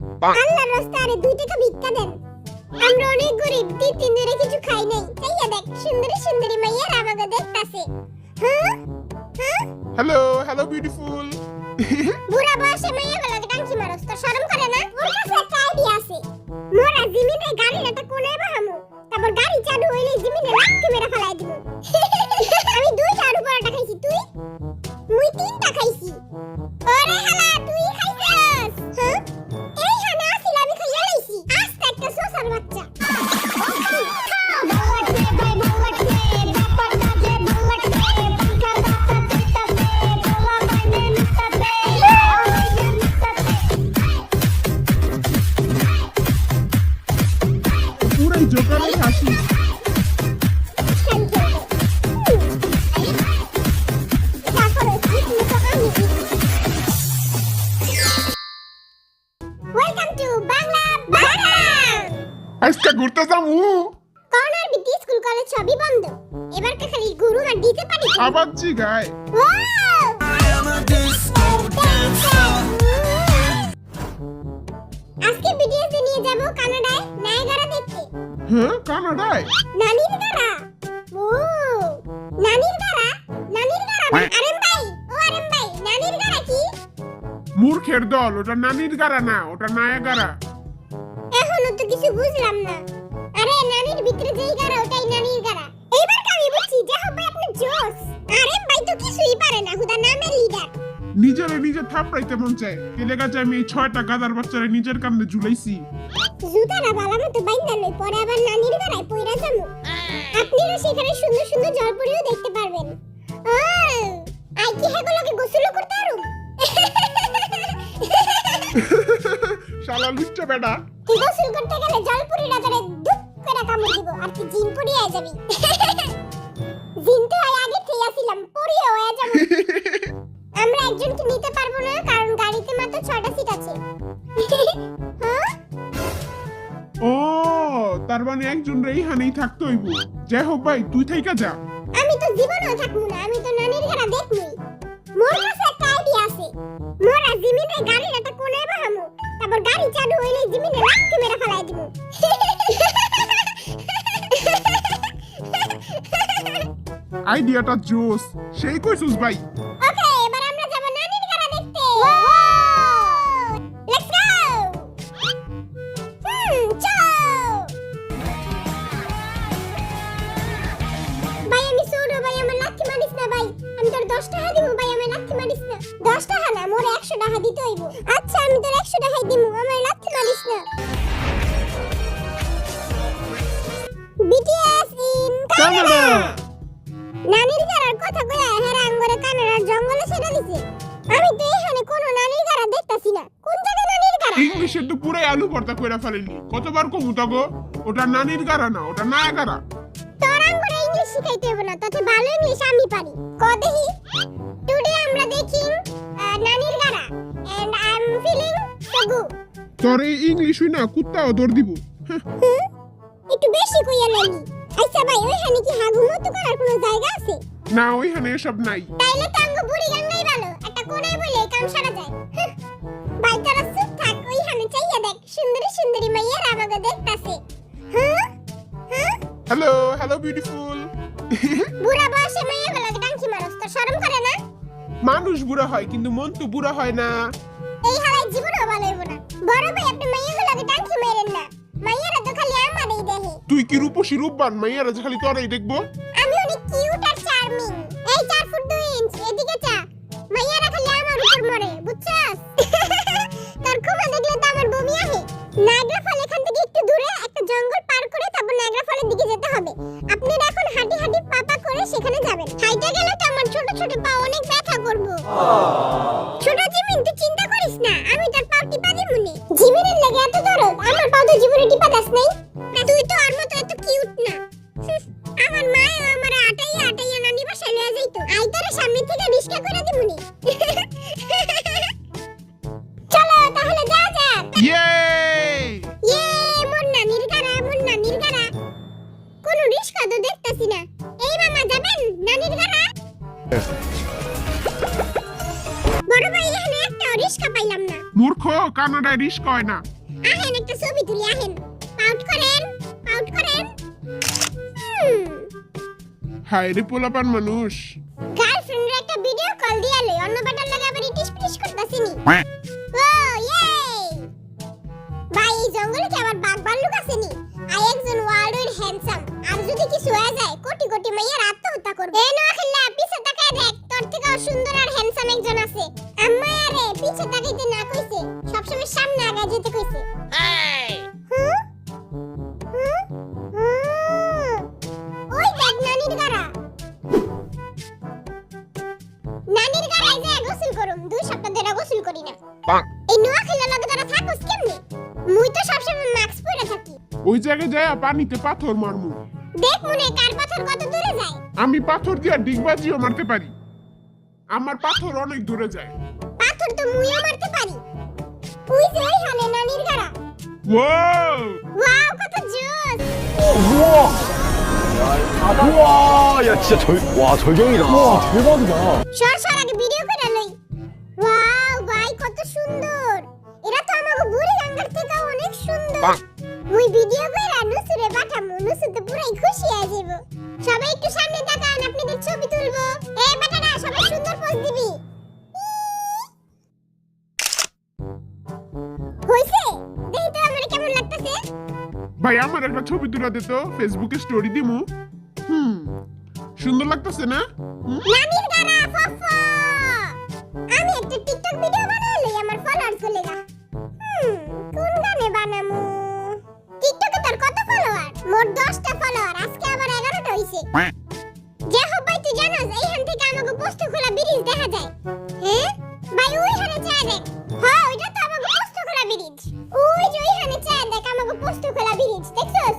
আল্লাহর রাস্তায় 2 টাকা ভিক্ষা দেন। আমরা অনেক গরিব, 2-3 দিনে কিছু খাই নাই। তাইয়া দেখ সুন্দরী সুন্দরী মাইয়ার আমাকে দেখতাছে। হ্যাঁ হ্যাঁ হ্যালো বিউটিফুল। বুড়া বয়সে মাইয়া বেলাকে টাঙ্কি মারস, তোর শরম করে না? ওর কাছে একটা আইডিয়া আছে। মোরা জিমিনে গাড়িটা কোনায় বাহামু, তারপর গাড়ি চালু হইলে জিমিনে লাথি মেরে ফেলাই দিব। আমি 2টা আলু পরোটা খাইছি, তুই? মুই 3টা খাইছি। ওরে হালা তুই খাইছস? হ্যাঁ এই হানা আসিল আমি খাইয়া লাইছি। আস্তে একটা সোসার বাচ্চা। পুরাই জোকারে হাসি। Welcome to Bangla Bangla. আজকে ঘুরতে যাবো। করোনার বিটি স্কুল কলেজ সবই বন্ধ। এবার খালি গুরু আর দিতে পারি। আবার জিগায়। আজকে বিটিএস নিয়ে যাব কানাডায় নায়াগারা দেখতে। হ্যাঁ কানাডায়? নানির গারা। ও নানির গারা, নানির গারা। আরেম ভাই, ও আরেম ভাই, নানির গারা কি? মূর্খের দল, ওটা নানির গারা না, ওটা নায়াগারা। এখনো তো কিছু বুঝলাম না। আরে নানির ভিতরে যেই গারা ওটাই নানির গারা। এইবার আমি বুঝছি যে হবে আপনি জোস। আরেম ভাই তো কিছুই পারে না, হুদা নামের লিডার। নিজে থাপড়াইতে মন চায়। এলে গাছে আমি এই 6টা গাদার বাচ্চারা নিজের কামড়ে ঝুলাইছি। জুতারা বালা মতো বাইন্দা লই, পরে আবার নানির গারায় পইরা যামু। আপনিও সেখানে সুন্দর সুন্দর জলপরিও দেখতে পারবেন। ও আই কি হেগুলোকে গোসল করতে পারুম? শালা লুচ্চা বেটা। তুই গোসল করতে গেলে জলপরিটা তোরে দুপ করে কামড় দিব আর তুই জিন পরি হয়ে যাবি। জিন তো আগে থেকে আসিলাম, পরিও হয়ে যাব। আমরা একজনকে নিতে পারবো না কারণ গাড়িতে মাত্র 6টা সিট আছে। হ্যাঁ ও তার মানে একজন এইখানেই থাকতে হইব। যাই হোক ভাই তুই থাইকা যা। আমি তো জীবনেও থাকবো না, আমি তো নানির ঘরে দেখবই। মোর কাছে একটা আইডিয়া আছে। মোরা জিমিনে গাড়িটা কোনায় বাহামু, তারপর গাড়ি চালু হইলে জিমিনে লাথি মেরে ফেলাই দিব। আইডিয়াটা জোস, সেই কইছস ভাই। ওকে এবার আমরা যাব নানির ঘরে দেখতে। Let's go. চলো ভাই, আমি ছোট ভাই, আমার লাথি মারিস না ভাই। আমি তোর 10 টাকা দিব ভাই, আমার লাথি মারিস না। 10 টাকা না, মোর 100 টাকা দিতে হইব। আচ্ছা আমি তোর 100 টাকাই দিমু, আমার লাথি মারিস না। BTS in Canada. নানির গারার কথা কইয়া হেরা আঙ্গরে কানাডার জঙ্গলে ছেড়ে দিছে। আমি তো এখানে কোনো নানির গারা দেখতাছি না। কোন জায়গায় নানির গারা? ইংলিশে তো পুরাই আলু ভর্তা কইরা ফেলেনি। কতবার কমু তাগো, ওটা নানির গারা না, ওটা নায়াগারা। তোর আঙ্গরে ইংলিশ শিখাইতে হবে না, তাতে ভালো ইংলিশ আমি পারি। ক দেখি। টুডে আমরা দেখি নানির গারা and I am feeling so good. তোর এই ইংলিশ হই না কুত্তাও দৌড় দিব। একটু বেশি কইয়া লাইনি। আচ্ছা ভাই ওইখানে কি হাগুমত করার কোনো জায়গা আছে? না ওইখানে এসব নাই। তাইলে তো আঙ্গ বুড়ি গাঙ্গাই ভালো, একটা কোণায় বলে কাম সারা যায়। ভাই তোরা চুপ থাক, ওইখানে চাইয়া দেখ সুন্দরী সুন্দরী মাইয়ার আমাকে দেখতাছে। হ্যাঁ হ্যাঁ হ্যালো বিউটিফুল। বুড়া বয়সে মাইয়া বেলাকে টাঙ্কি মারস, তোর শরম করে না? মানুষ বুড়া হয় কিন্তু মন তো বুড়া হয় না। এই হালাই জীবনও ভালো হইব না। বড় ভাই আপনি মাইয়াগুলোকে টাঙ্কি মারেন না, মাইয়ারা তো খালি আমারই দেখে। তুই কি রূপসী রূপবান, মাইয়ারা যে খালি তোরাই দেখবো। আমি অনেক কিউট আর চার্মিং। এই 4 ফুট 2 ইঞ্চ এদিকে চা। মাইয়ারা খালি আমার উপর মরে, বুঝছস? তোর কুমা দেখলে তো আমার বমি আসে। নাগরা ফল এখান থেকে একটু দূরে একটা জঙ্গল পার করে তারপর নাগরা ফলের দিকে যেতে হবে। আপনি এখন হাঁটি হাঁটি পাপা করে সেখানে যাবেন। হাইটা গেলে তো আমার ছোট ছোট পা অনেক ব্যথা করবে। ছোট জিমিন তুই চিন্তা করিস না, আমি তোর পা টিপা দিমুনি। জিমিনের লাগে এত দরদ, আমার পা তো জীবনে টিপা দাস নাই। তুই তো আর মতো এত কিউট না। আমার মা আমার আটাইয়া নানি বাসায় লয়ে যাইতো। আইতারে সামনে থেকে রিস্কা করে দিমুনি। চলো তাহলে যা যা। ইয়ে মোর নানির গারা। কোনো রিস্কা তো দেখতাছি না। এই মামা যাবেন নানির গারা? বড় ভাই এখানে একটা রিস্কা পাইলাম না। মূর্খ, কানাডায় রিস্ক হয় না। আহেন একটা ছবি তুলি আহেন। পাউট করেন, পাউট করেন। হায় রে পোলাপান মানুষ। গার্লফ্রেন্ডের একটা ভিডিও কল দিয়ালে অন্য বাটার লাগা আবার ইটিস পিটিস করতাছিনি। ও ইয়ে ভাই এই জঙ্গলে কি আবার বাঘ ভাল্লুক আসেনি? আই একজন ওয়ার্ল্ডের হ্যান্ডসাম। আর যদি কিছু হয়ে যায় কোটি কোটি মাইয়ার আত্মহত্যা করবে। এই নোয়াখালী পিছে তাকায় দেখ, তোর থেকে সুন্দর আর হ্যান্ডসাম একজন আছে। আম্মা আরে পিছে তাকাইতে না কইছে, সবসময় সামনে আগায় যেতে কইছে। ওই দেখ নানির গাড়া। নানির গাড়ায় যায় গোসল করুম। 2 সপ্তাহ ধরে গোসল করি না। এই নোয়াখালীর লগে তোরা থাকস কেমনে? মুই তো সবসময় মাস্ক পরে থাকি। ওই জায়গায় যায় পানিতে পাথর মারমু। দেখ মনে কার পাথর কত দূরে যায়। আমি পাথর দিয়া ডিগবাজিও মারতে পারি। আমার পাথর অনেক দূরে যায়। পাথর তো মুইও মারতে পারি। ওই যে ওইখানে নানির গাড়া। ওয়াও ওয়াও কত জোস। 우와, 야 진짜 와 절경이다. 와 대박이다. সর আগে ভিডিও করে লই। ওয়াও ভাই কত সুন্দর। এরা তো আমাগো বুড়ি গঙ্গার থেকে অনেক সুন্দর। মুই ভিডিও কইরা নুসুরে পাঠামু। নুসু তো পুরাই খুশি হয়ে যাইবো। সবাই একটু সামনে তাকান, আপনাদের ছবি তুলবো। এই বেটারা সবাই সুন্দর পোজ দিবি। হইছে? দেখি তো আমার কেমন লাগতেছে। ভাই আমার একটা ছবি তুলে দে তো, ফেসবুকে স্টোরি দিমু। সুন্দর লাগতেছে না? নানির গানা ফফা। আমি একটা টিকটক ভিডিও বানাইলে আমার ফলোয়ার চলে গা। কোন গানে বানামু? টিকটকে তোর কত ফলোয়ার? মোট 10টা ফলোয়ার, আজকে আবার 11টা হইছে। যে হোক ভাই তুই জানোস এইখান থেকে আমাকে পোস্তখোলা ব্রিজ দেখা যায়। হ্যাঁ ভাই ওইখানে চায় দেখ। হ্যাঁ ওইটা তো আমাকে পোস্তখোলা ব্রিজ। ওই যে ওইখানে চায় দেখ আমাকে পোস্তখোলা ব্রিজ দেখছস?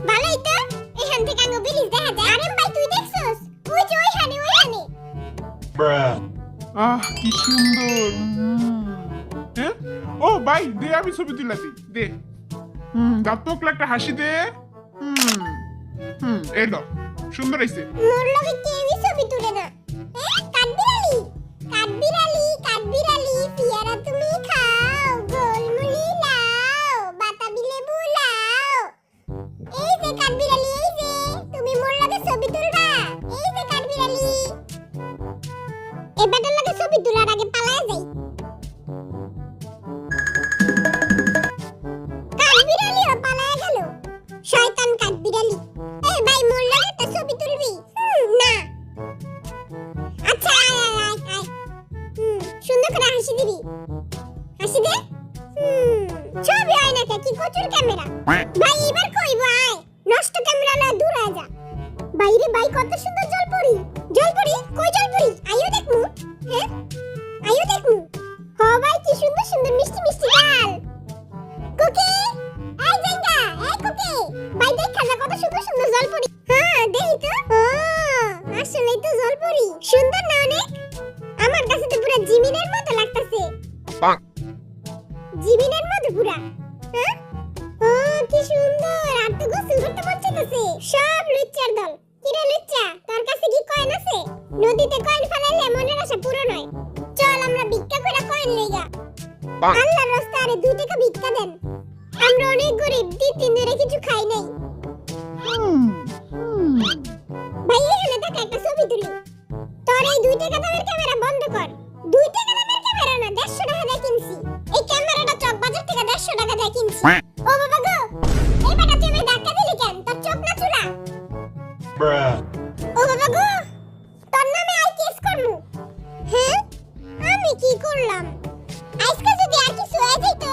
ভালোই তো, এখান থেকে আমাকে ব্রিজ দেখা যায়। আরে ভাই তুই দেখছস? ওই যে ওইখানে। আহ কি সুন্দর। হ্যাঁ ও ভাই দে আমি ছবি তুলে দিই দে। দাঁত তো একটা হাসি দে। এলো সুন্দর হইছে। মোর লগে কেউই ছবি তুলে না। কাঠবিড়ালি কাঠবিড়ালি পিয়ারা তুমি খাও, গোলমুলি লাও, বাতাবি লেবু লাও। এই যে কাঠবিড়ালি, এই যে তুমি মোর লগে ছবি তুলবা। এই যে কাঠবিড়ালি। এই বেটার লগে ছবি তোলার আগে পালায় যাই। কাঠবিড়ালিও পালায় গেল। শয়তান কাঠবিড়ালি। এই ভাই মোর লগে একটা ছবি তুলবি? না। আচ্ছা আয়। সুন্দর করে হাসি দিবি। হাসি দে। ছবি হয় না কি কচুর ক্যামেরা। ভাই এবার কইবো আয়। নষ্ট ক্যামেরা লয় দূর আয় যা। ভাই রে ভাই কত সুন্দর জলপরি। জলপরি কই জলপরি? আইও দেখমু। হ্যাঁ আইও দেখমু। হ ভাই কি সুন্দর সুন্দর মিষ্টি মিষ্টি গাল। কুকি এই জাঙ্গা এই কুকি ভাই দেখা যা কত সুন্দর সুন্দর জলপরি। হ্যাঁ দেই তো। আসলেই তো জলপরি। সুন্দর না অনেক? আমার কাছে তো পুরো জিমিনের মতো লাগতাছে। জিমিনের মতো পুরা। হ্যাঁ কি সুন্দর। আর তো গোসল করতে মন চাইতেছে। সব লুচ্চার দল। কিরে লুচ্চা তোর কাছে কি কয়েন আছে? নদীতে কয়েন ফেলাইলে মনের আশা পূরণ হয়। চল আমরা ভিক্ষা করে কয়েন লইগা। আল্লাহর রাস্তায় আরে 2 টাকা ভিক্ষা দেন। আমরা অনেক গরিব, 2-3 দিন ধরে কিছু খাই নাই। ভাই এখানে টাকা একটা ছবি তুলি। তোর এই 2 টাকা দামের ক্যামেরা বন্ধ কর। 2 টাকা দামের ক্যামেরা না 150 টাকা দিয়ে কিনছি। এই ক্যামেরাটা চক বাজার থেকে 150 টাকা দিয়ে কিনছি। ও বাবা গো এই বেটা তুই আমায় ধাক্কা দিলি কেন? তোর চোখ না চুলা? ও বাবা গো তোর নামে আই কেস করমু। হ্যাঁ আমি কি করলাম? আজকে যদি আর কিছু হয়ে যেত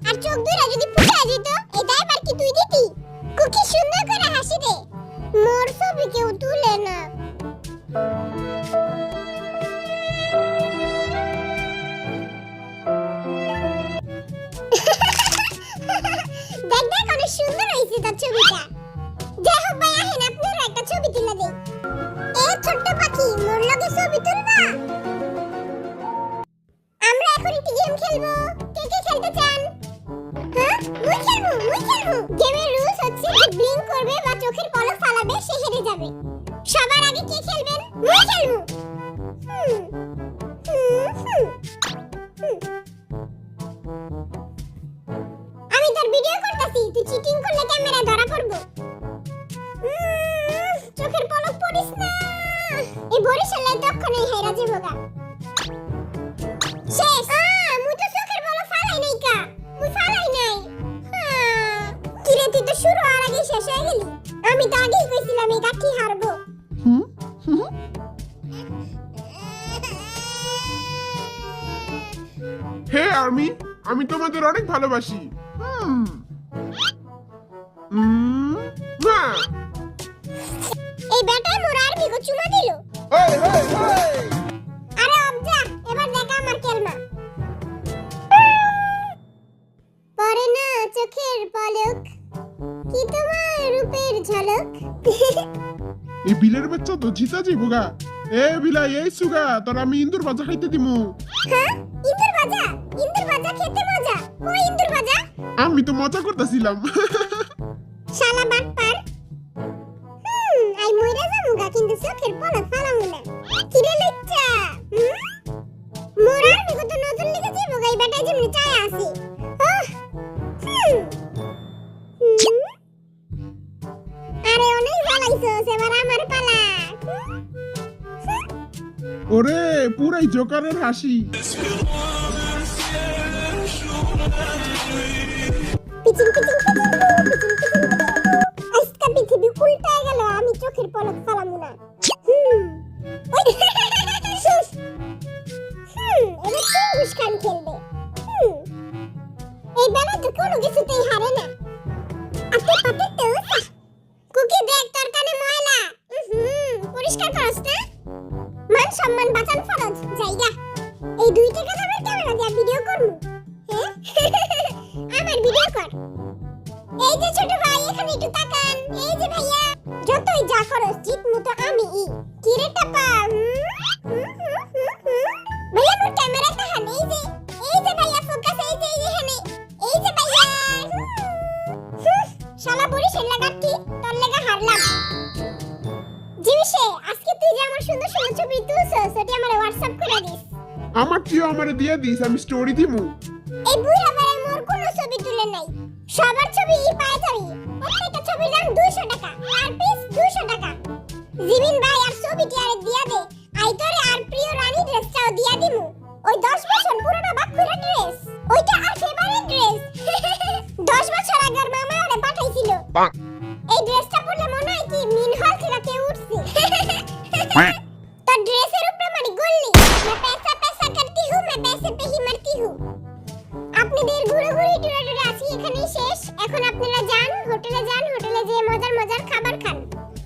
আর চোখ দুইটা যদি ফুটে যেত এই দায়বার কি তুই দিতি? কুকি সুন্দর করে হাসি দে। মোর ছবি কেউ তুলে না। দেখ দেখ অনেক সুন্দর হয়েছে তোর ছবিটা। যাই হোক ভাই আহেন আপনারা একটা ছবি তুলে দেই। এ ছোট্ট পাখি মোর লগে ছবি তুলবা? আমরা এখন একটি গেম খেলবো। কে কে খেলতে চান? হ্যাঁ মুই খেলবো। গেমের রুলস হচ্ছে যে ব্লিঙ্ক করবে বা চোখের পলক ফালাবে সে হেরে যাবে। সবার আগে কে খেলবেন? মুই খেলবো। কইতাছি তুই চিটিং করলে ক্যামেরায় ধরা পড়বো। চোখের পলক পড়িস না। এই বরিশালের দক্ষিণে হেরা যাবগা। শেষ। মুই তো চোখের পলক ফালাই নাই কা। মুই ফালাই নাই। কিরে তুই তো শুরু হওয়ার আগে শেষ হয়ে গেলি। আমি তো আগেই কইছিলাম এই কাঠি হারবো। হে আর্মি, আমি তোমাদের অনেক ভালোবাসি। না। এই বেটা মোর আর্মি কো চুমা দিল। আরে অবজা, এবার দেখা আমার কেলমা। পরে না চোখের পলক, কি তোমার রূপের ঝলক। এই বিলের বাচ্চা তো জিতা যাইবগা। এ বিলা এই সুগা, তোর আমি ইন্দুর বাজা খাইতে দিমু। হ্যাঁ, ইন্দুর ভাজা? ইন্দুর ভাজা খেতে মজা। কই ইন্দুর ভাজা? আমি তো মজা করতেছিলাম। শালা বাটপার। আই মইরা যামুগা কিন্তু চোখের পলক ফালামু না। কিরে লইচ্চা? মোর আর্মি কত নতুন লিখে যাইবগা এই বেটা যেমনি চায় আছে। আরে অনেক জ্বালাইছস, এবার আমার পালা। ওরে পুরাই জোকারের হাসি। পিচিং পিচিং আজকে পৃথিবী উল্টায় গেল, আমি চোখের পলক ফালামু না। এবার চিঙ্গুস খান খেলবে। এই বেলা তো কোনো কিছুতেই হারে না। আপনি পাতে তো কুকি দেখ তোর কানে ময়লা। পরিষ্কার করস না? মান সম্মান বাঁচান ফরজ জায়গা। এই 2 টাকা দামের ক্যামেরা দিয়ে ভিডিও করমু। হ্যাঁ, আমার ভিডিও কর। এই যে ছোট ভাই, এখানে একটু তাকান। এই যে ভাইয়া, যতই যা করস জিত মতো আমি কি রে টাপা। ভাইয়া মোর ক্যামেরা তাহান। এই যে ভাইয়া ফোকাস। এই যে এখানে। এই যে ভাইয়া। শালা বরিশাল লাগাতি, তোর লাগা হারলাম। জিমিশে, আজকে তুই যে আমার সুন্দর সুন্দর ছবি তুলছস, ওটি আমারে WhatsApp করে দিস। আমার টিও আমারে দিয়ে দিস, আমি স্টোরি দিমু। এই বুড়া বারে মোর কোনো ছবি তুলে নাই। সবার ছবি পায় যাবি। প্রত্যেকটা ছবির দাম 200 টাকা, আর পিস 200 টাকা। জিমিন ভাই আর ছবিটি আরে দিয়া দে। আই তোরে আর প্রিয় রানী ড্রেসটাও দিয়া দিমু। ওই 10 বছর পুরনো বাকুরা ড্রেস, ওইটা আর ফেভারিট ড্রেস। 10 বছর আগের মামা আরে পাঠাইছিল। এই ড্রেসটা পরলে মনে হয় কি মিনহল থেকে কেউ উঠছে। তো ড্রেসের উপরে মানে গল্লি। मैं पैसा पैसा करती हूँ, मैं पैसे पे ही मरती हूँ। আপনাদের ঘুরঘুরি টুরে আজকে এখানেই শেষ। এখন আপনারা যান, হোটেলে যান, হোটেলে যেয়ে মজার মজার খাবার খান।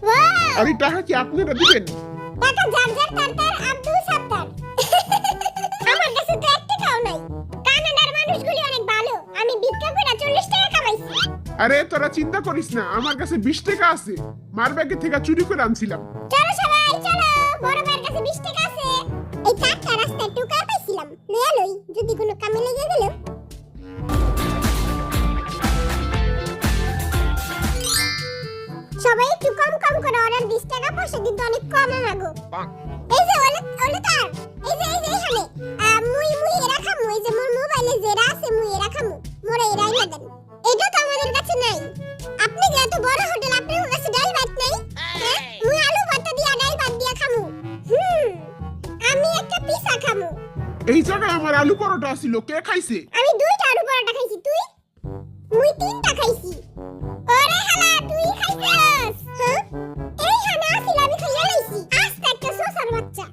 ওয়াও! আর এই টাকা কি আপনারা দিবেন? টাকা যার যার তার তার আব্দুল সাত্তার। আমার কাছে তো 1 টাকাও নাই। কানাডার মানুষগুলি অনেক ভালো। আমি ভিক্ষা করে 40 টাকা কামাইছি। আরে তোরা চিন্তা করিস না, আমার কাছে 20 টাকা আছে। মার ব্যাগে থেকে চুরি করে আনছিলাম। চলো সবাই চলো, বড় ভাইয়ের কাছে 20 টাকা আছে। এই কাটটা রাস্তায় টুকা পাইছিলাম, লইয়া লই যদি কোনো কামে লেগে গেল। সবাই একটু কম কম করে অর্ডার 20 টাকা, পয়সা কিন্তু অনেক কম আমাগো। এই যে ওলে তার, এই যে এখানে মুই এরা খামু। এই যে মোর মোবাইলে যেরা আছে মুই এরা খামু। মোরে এরাই না দেন। এটা তো আমাদের কাছে নাই। আপনি যে এত বড় হোটেল, আপনার কাছে ডাল ভাত নাই? হ্যাঁ, মুই আলু ভাত দিয়া ডাল ভাত দিয়া খামু। আমি একটা পিজা খামু। এই জায়গায় আমার আলু পরোটা ছিল, কে খাইছে? আমি 2টা আলু পরোটা খাইছি। তুই? মুই 3টা খাইছি। ওরে হালা, তুই খাইছস? হ্যাঁ, এই হানা আসিল, আমি খাইয়া লাইছি। আস্তে একটা সোসার বাচ্চা।